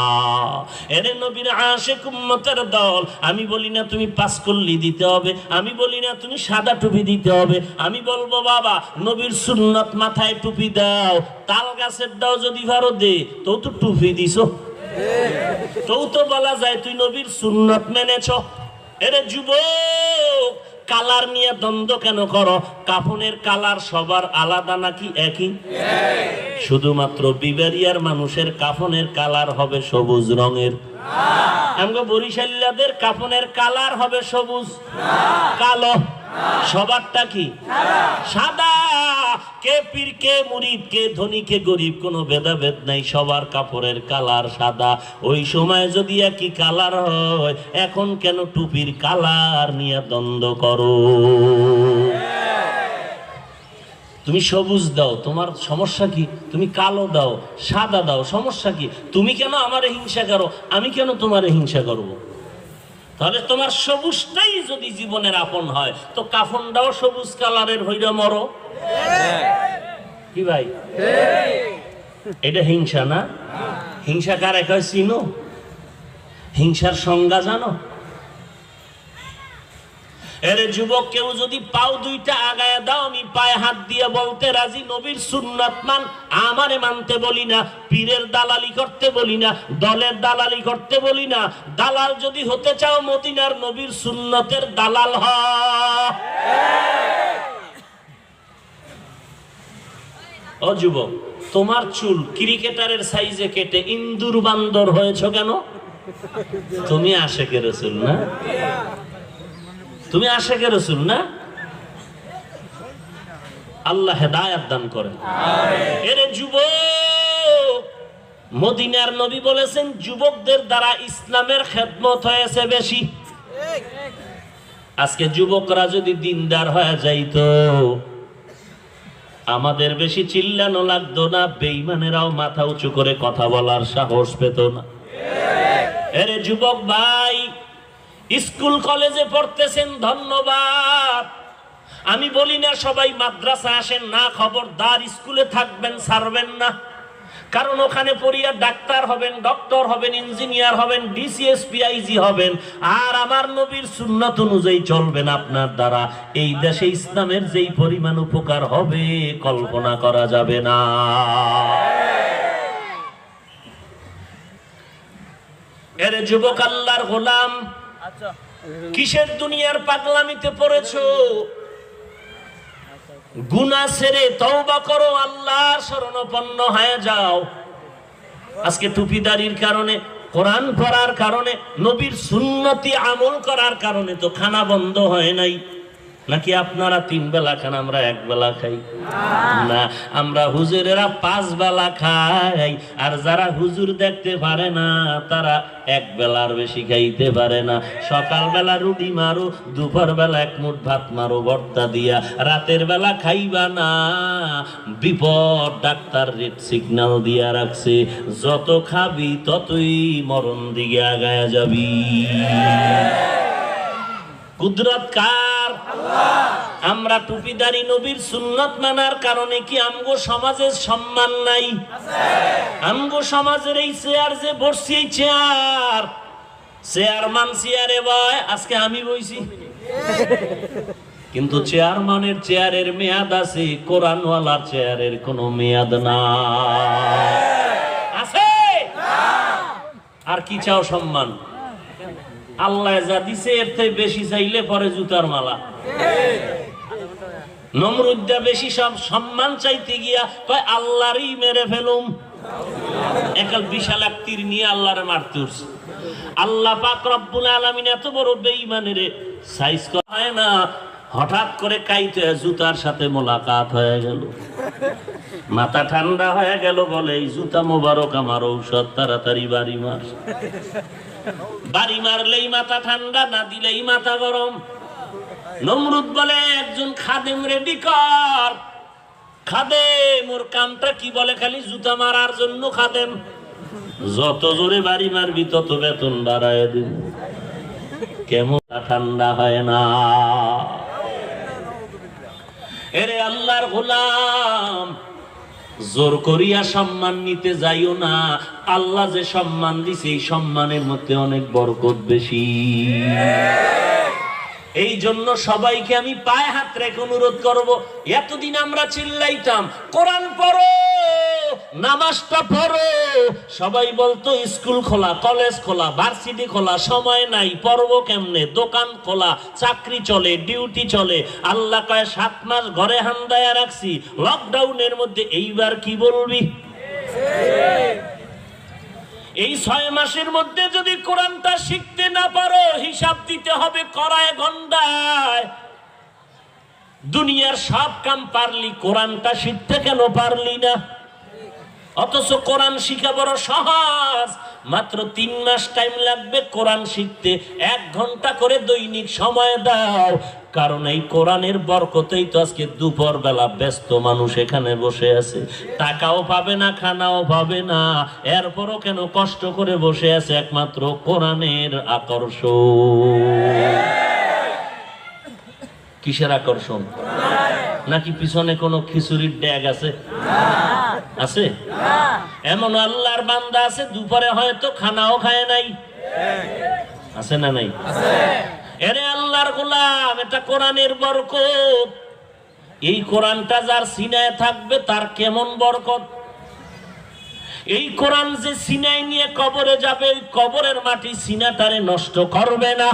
এরে নবীর আশিক উম্মতের দল, আমি বলি না তুমি পাঁচকল্লি দিতে হবে, আমি বলি না তুমি সাদা টুপি দিতে হবে, আমি বলবো বাবা নবীর সুন্নত মাথায় টুপি দাও। তাল গাছের দাও যদি ভারো দে, তো তো টুপি দিছো, তো বলা যায় তুই নবীর সুন্নত মেনেছ। এরে যুবক, কালার নিয়ে দ্বন্দ্ব কেন করো? কাফনের কালার সবার আলাদা নাকি একই? শুধুমাত্র বিবেরিয়ার মানুষের কাফনের কালার হবে সবুজ রঙের, আমরা বরিশালীদের কাফনের কালার হবে সবুজ, কালো। সবারটা কি? সাদা। কে পীর, কে মুরিদ, কে ধনী, কে গরিব, কোনো ভেদাভেদ নাই, সবার কাপড়ের কালার সাদা। ওই সময় যদি একই কালার হয়, এখন কেন টুপির কালার নিয়ে দ্বন্দ্ব করো? তুমি সবুজ দাও, তোমার সমস্যা কি? তুমি কালো দাও, সাদা দাও, সমস্যা কি? তুমি কেন আমারে হিংসা করো, আমি কেন তোমারে হিংসা করবো? তাহলে তোমার সবুজটাই যদি জীবনের আপন হয়, তো কাফনটাও সবুজ কালারের হইরা মরো। কি ভাই, এটা হিংসা না? হিংসা কারে কয় চিনো? হিংসার সংজ্ঞা জানো? এরে যুবক, কেউ যদি পাও দুইটা আগায় দাও, আমি পায়ে হাত দিয়ে বলতে রাজি নবীর সুন্নাত মান। আমারে মানতে বলি না, পীরের দালালি করতে বলি না, দলের দালালি করতে বলি না। দালাল যদি হতে চাও, মদিনার নবীর সুন্নতের দালাল হ। ও যুবক, তোমার চুল ক্রিকেটারের সাইজে কেটে ইন্দুর বান্দর হয়েছ কেন? তুমি আশেকে রাসূল না? তুমি আশেকে রাসূল না? আল্লাহ হেদায়েত দান করেন। এরে যুবক, মদিনার নবী বলেছেন যুবকদের দ্বারা ইসলামের খেদমত হয়েছে বেশি। আজকে যুবকরা যদি দিনদার হয়ে যাইতো, আমাদের বেশি চিল্লানো লাগতো না, বেঈমানেরাও মাথা উঁচু করে কথা বলার সাহস পেত না। এরে যুবক ভাই, স্কুল কলেজে পড়তেছেন, ধন্যবাদ। আমি বলি না সবাই মাদ্রাসা আসেন না, খবরদার স্কুলে থাকবেন, ছাড়বেন না। কারণ ওখানে পড়িয়া ডাক্তার হবেন, ডক্টর হবেন, ইঞ্জিনিয়ার হবেন, ডিসিএস পিআইজি হবেন। আর আমার নবীর সুন্নাত অনুযায়ী চলবেন, আপনার দ্বারা এই দেশে ইসলামের যেই পরিমাণ উপকার হবে কল্পনা করা যাবে না। এরে যুবক, আল্লাহর গোলাম, কিসের দুনিয়ার পাগলামিতে পড়েছো? গুনাহ ছেড়ে তওবা করো, আল্লাহর শরণাপন্ন হয়ে যাও। আজকে টুপিদারির কারণে, কোরআন পড়ার কারণে, নবীর সুন্নতি আমল করার কারণে তো খানা বন্ধ হয় নাই। নাকি আপনারা 3 বেলা খান, আমরা 1 বেলা খাই? না, আমরা হুজুরেরা 5 বেলা খাই। আর যারা হুজুর দেখতে পারে না, তারা 1 বেলার বেশি খাইতে পারে না। সকাল বেলা রুটি মারো, দুপুর বেলা 1 মুঠ ভাত মারো ভর্তা দিয়া, রাতের বেলা খাইবা না। বিপদ, ডাক্তার রেড সিগন্যাল দিয়া রাখছে, যত খাবি ততই মরণ দিকে আগায়া যাবি। কুদরত কার? আমরা টুপিদারি নবীর সুন্নত মানার কারণে কি আমগো সমাজের সম্মান নাই? আমগো সমাজের এই চেয়ার যে বসছি, এই চেয়ার চেয়ারম্যান চেয়ারে বয়, আজকে আমি বইছি, কিন্তু চেয়ারম্যানের চেয়ারের মেয়াদ আছে, কোরআনওয়ালার চেয়ারের কোনো মেয়াদ না আছে। আর কি চাও? সম্মান। আল্লাহ যা দিছে এর থেকে বেশি চাইলে পরে জুতার মালা। নমরুদ্দা বেশি সব সম্মান চাইতে গিয়া কয় আল্লাহরই মেরে ফেলুম, একাল বিশাল এক তীর নিয়ে আল্লাহরে মারতে উঠছে। আল্লাহ পাক রব্বুল আলামিন এত বড় বেঈমানের সাইজ করা হয় না, হঠাৎ করে কাইতে জুতার সাথে মোলাকাত হয়ে গেল, মাথা ঠান্ডা হয়ে গেল, বলে এই জুতা মোবারক আমার ঔষধ, তাড়াতাড়ি বাড়ি মার। বাড়ি মারলেই মাথা ঠান্ডা, না দিলেই মাথা গরম। নমরুদ বলে একজন খাদেম রেডি কর। খাদেম ওর কামটা কি? বলে খালি জুতা মারার জন্য খাদেম। যত জোরে বাড়ি মারবি তত বেতন বাড়ায় দিন। কেমন ঠান্ডা হয় না? এরে আল্লাহর গোলাম, জোর করিয়া সম্মান নিতে যাইও না। আল্লাহ যে সম্মান দিছে এই সম্মানের মধ্যে অনেক বরকত বেশি। এই জন্য সবাইকে আমি পায়ে হাত রেখে অনুরোধ করব, এতদিন আমরা চিল্লাইতাম কোরআন পড়ো, নামাজটা পড়ো, সবাই বলতো স্কুল খোলা, কলেজ খোলা, ভার্সিটি খোলা, সময় নাই, পড়বো কেমনে? দোকান খোলা, চাকরি চলে, ডিউটি চলে। আল্লাহ কয় 7 মাস ঘরে হান্দায়া রাখছি, লকডাউনের মধ্যে এইবার কি বলবি? এই 6 মাসের মধ্যে যদি কোরআনটা শিখতে না পারো, হিসাব দিতে হবে কড়ায় গন্ডায়। দুনিয়ার সব কাম পারলি, কোরআনটা শিখতে কেন পারলি না? অথচ কোরআন শিখা বড় সহজ। মাত্র 3 মাস টাইম লাগবে কোরআন শিখতে। 1 ঘন্টা করে দৈনিক সময় দাও, কারণ এই কোরআনের বরকতেই তো আজকে দুপুর বেলা ব্যস্ত মানুষ এখানে বসে আছে, টাকাও পাবে না, খানাও পাবে না, এরপরও কেন কষ্ট করে বসে আছে? একমাত্র কোরআনের আকর্ষণ। কিসের আকর্ষণ? নাকি পিছনে কোনো খিচুড়ির ড্যাগ আছে? আছে? এমন আল্লাহর বান্দা আছে দুপুরে হয়তো খানাও খায় নাই, আছে না নাই? এরে আল্লাহর গোলাম, এটা কোরআনের বরকত। এই কোরআনটা যার সিনায় থাকবে তার কেমন বরকত। এই কোরআন যে সিনায় নিয়ে কবরে যাবে, ওই কবরের মাটি সিনাটারে নষ্ট করবে না।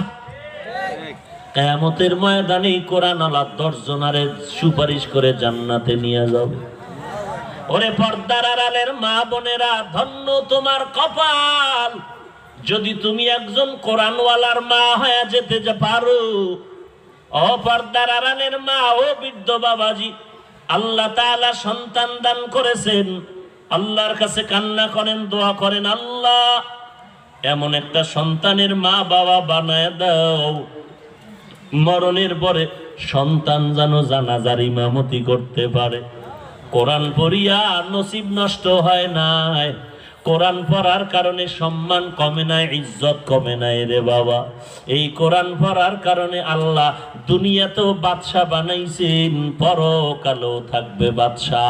কিয়ামতের ময়দানে এই কোরআন আল্লাহ 10 জনারে সুপারিশ করে জান্নাতে নিয়ে যাবে। ওরে পর্দার আড়ালের মা বোনেরা, ধন্য তোমার কপাল যদি তুমি একজন কোরআনওয়ালার মা হয়ে যেতে পারো। ও পর্দার আড়ালের মা, ও বৃদ্ধ বাবাজি, আল্লাহ তাআলা সন্তান দান করেছেন, আল্লাহর কাছে কান্না করেন, দোয়া করেন, আল্লাহ এমন একটা সন্তানের মা বাবা বানায় দাও, মরণের পরে সন্তান যেন জানাজার ইমামতি করতে পারে। কোরআন পড়িয়া নসিব নষ্ট হয় নাই, কোরআন পড়ার কারণে সম্মান কমে নাই, ইজ্জত কমে নাই রে বাবা। এই কোরআন পড়ার কারণে আল্লাহ দুনিয়াতেও বাদশা বানাইছেন, পরকালেও থাকবে বাদশা।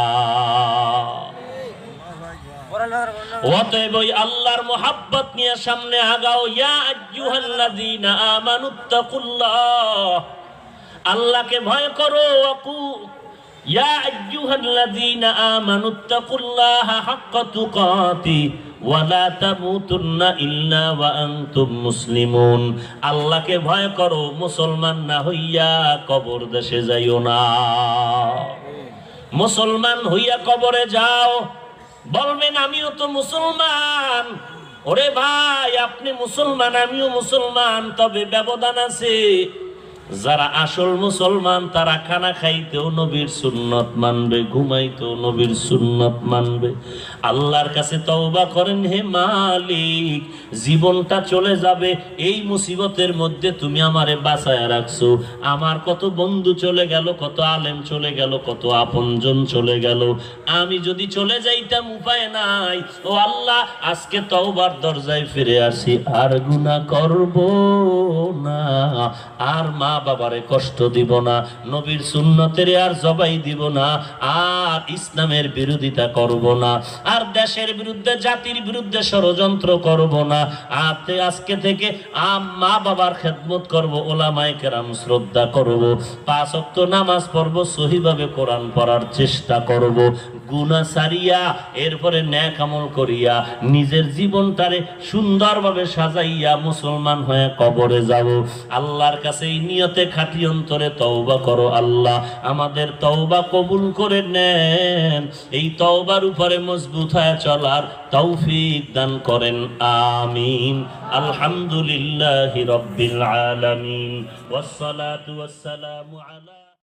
অতএব ওই আল্লাহর মুহাব্বত নিয়ে সামনে আগাও। ইয়া আইয়ুহাল্লাযীনা আমানুত্তাকুল্লাহ, আল্লাহকে ভয় করো। ইয়া আইয়ুহাল্লাযীনা আমানুত্তাকুল্লাহা হাক্কা তুকাতি ওয়া লা তামুতুন্না ইল্লা ওয়া আনতুম মুসলিমুন। আল্লাহকে ভয় করো, মুসলমান না হইয়া কবর দেশে যাইও না। মুসলমান হইয়া কবরে যাও, বলবেন আমিও তো মুসলমান। ওরে ভাই, আপনি মুসলমান, আমিও মুসলমান, তবে ব্যবধান আছে। যারা আসল মুসলমান তারা খানা খাইতেও নবীর সুন্নত মানবে, ঘুমাইতেও নবীর সুন্নত মানবে। আল্লাহর কাছে তওবা করেন, হে মালিক, জীবনটা চলে যাবে, এই মুসিবতের মধ্যে তুমি আমারে বাঁচায় রাখছো। আমার কত বন্ধু চলে গেল, কত আলেম চলে গেল, কত আপনজন চলে গেল, আমি যদি চলে যাইতাম উপায় নাই। ও আল্লাহ, আজকে তওবার দরজায় ফিরে আসি, আর গুনাহ করব না, আর মা বাবারে কষ্ট দিব না, নবীর সুন্নতের আর জবাই দিব না, আর ইসলামের বিরোধিতা করব না, আর দেশের বিরুদ্ধে জাতির বিরুদ্ধে ষড়যন্ত্র করব না। আজকে থেকে মা বাবার খেদমত করব, ওলামায়ে কেরাম শ্রদ্ধা করব, 5 ওয়াক্ত নামাজ পড়ব, সহিভাবে কোরআন পড়ার চেষ্টা করব, গুনাহ সারিয়া এরপরে নেক আমল করিয়া নিজের জীবনটারে সুন্দরভাবে সাজাইয়া মুসলমান হয়ে কবরে যাব। আল্লাহর কাছে এই নিয়তে খাঁটি অন্তরে তওবা করো, আল্লাহ আমাদের তওবা কবুল করে নেন, এই তওবার উপরে মজবুত হয়ে চলার তৌফিক দান করেন, আমিন। আলহামদুলিল্লাহি রাব্বিল আলামিন, ওয়াসসালাতু ওয়াসসালামু আলা